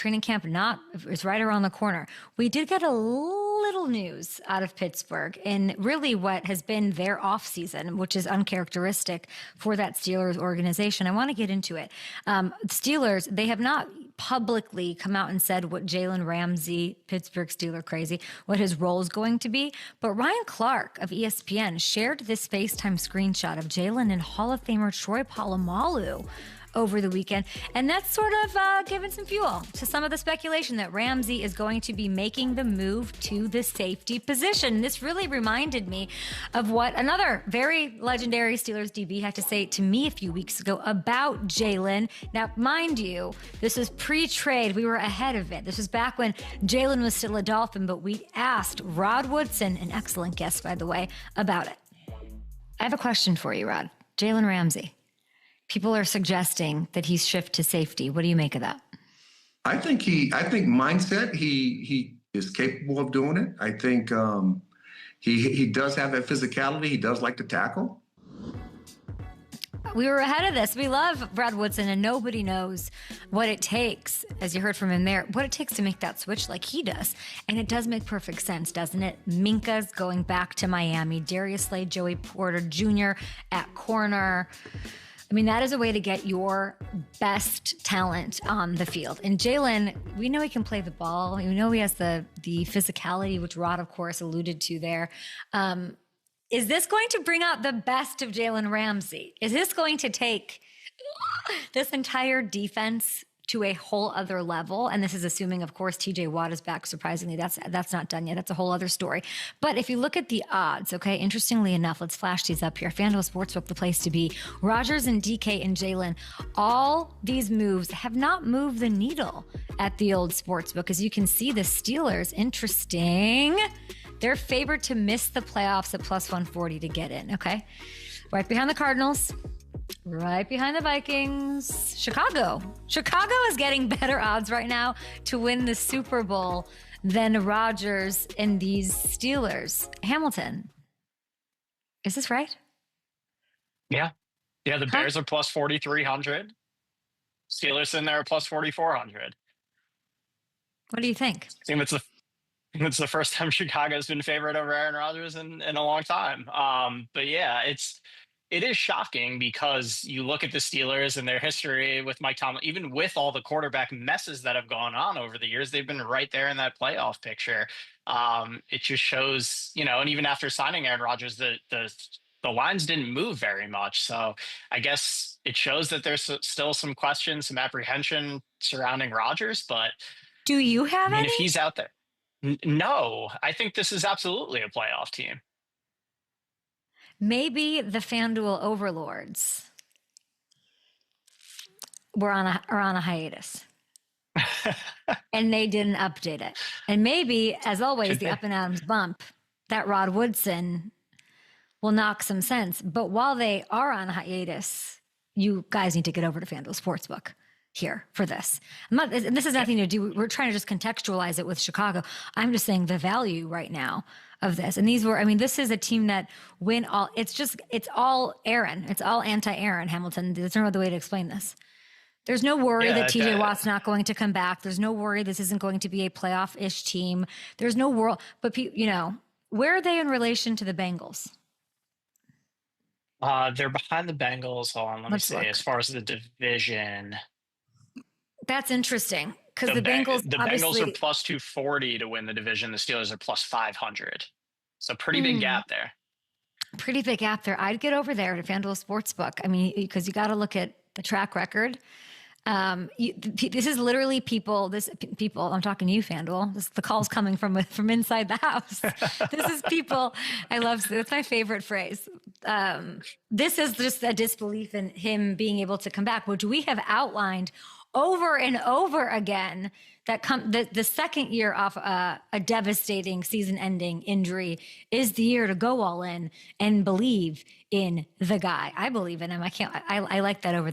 Training camp is right around the corner. We did get a little news out of Pittsburgh in really what has been their off season, which is uncharacteristic for that Steelers organization. I want to get into it. Steelers, they have not publicly come out and said what Jalen Ramsey, Pittsburgh Steeler crazy, what his role is going to be. But Ryan Clark of ESPN shared this FaceTime screenshot of Jalen and Hall of Famer Troy Polamalu over the weekend. And that's sort of given some fuel to some of the speculation that Ramsey is going to be making the move to the safety position. This really reminded me of what another very legendary Steelers DB had to say to me a few weeks ago about Jalen. Now, mind you, this was pre-trade. We were ahead of it. This was back when Jalen was still a Dolphin, but we asked Rod Woodson, an excellent guest, by the way, about it. I have a question for you, Rod. Jalen Ramsey. People are suggesting that he's shift to safety. What do you make of that? I think mindset, he is capable of doing it. I think he does have that physicality. He does like to tackle. We were ahead of this. We love Brad Woodson, and nobody knows what it takes, as you heard from him there, what it takes to make that switch like he does. And it does make perfect sense, doesn't it? Minka's going back to Miami. Darius Slade, Joey Porter Jr. at corner. I mean, that is a way to get your best talent on the field. And Jalen, we know he can play the ball. We know he has the physicality, which Rod, of course, alluded to there. Is this going to bring out the best of Jalen Ramsey? Is this going to take this entire defense to a whole other level? And this is assuming, of course, TJ Watt is back. Surprisingly, that's not done yet. That's a whole other story. But if you look at the odds, okay, interestingly enough, let's flash these up here. FanDuel Sportsbook, the place to be. Rodgers and DK and Jalen, all these moves have not moved the needle at the old Sportsbook. As you can see, the Steelers, interesting. They're favored to miss the playoffs at plus 140 to get in, okay? Right behind the Cardinals. Right behind the Vikings, Chicago. Chicago is getting better odds right now to win the Super Bowl than Rodgers and these Steelers. Hamilton, is this right? Yeah. Yeah, the Bears are plus 4,300. Steelers in there are plus 4,400. What do you think? I think it's the first time Chicago's been favored over Aaron Rodgers in a long time. But yeah, it is shocking because you look at the Steelers and their history with Mike Tomlin, even with all the quarterback messes that have gone on over the years, they've been right there in that playoff picture. It just shows, and even after signing Aaron Rodgers, the lines didn't move very much. So I guess it shows that there's still some questions, some apprehension surrounding Rodgers. But do you have any? If he's out there, no, I think this is absolutely a playoff team. Maybe the FanDuel overlords are on a hiatus. And they didn't update it. And maybe, as always, the up and Adams bump, that Rod Woodson will knock some sense. But while they are on a hiatus, you guys need to get over to FanDuel Sportsbook here for this. This has nothing to do, we're trying to just contextualize it with Chicago. I'm just saying the value right now of this. And this is a team that it's all Aaron. It's all anti-Aaron, Hamilton. There's no other way to explain this. There's no worry that TJ Watt's not going to come back. There's no worry this isn't going to be a playoff-ish team. There's no world, but where are they in relation to the Bengals? They're behind the Bengals. Hold on, let me see. Look. As far as the division, that's interesting because the Bengals Bengals are plus 240 to win the division. The Steelers are plus 500. So pretty big gap there. Pretty big gap there. I'd get over there to FanDuel Sportsbook. I mean, because you got to look at the track record. This is literally people. I'm talking to you, FanDuel. The call's coming from inside the house. This is people. That's my favorite phrase. This is just a disbelief in him being able to come back, which we have outlined over and over again. That the second year off a devastating season-ending injury is the year to go all in and believe in the guy. I believe in him. I like that over there.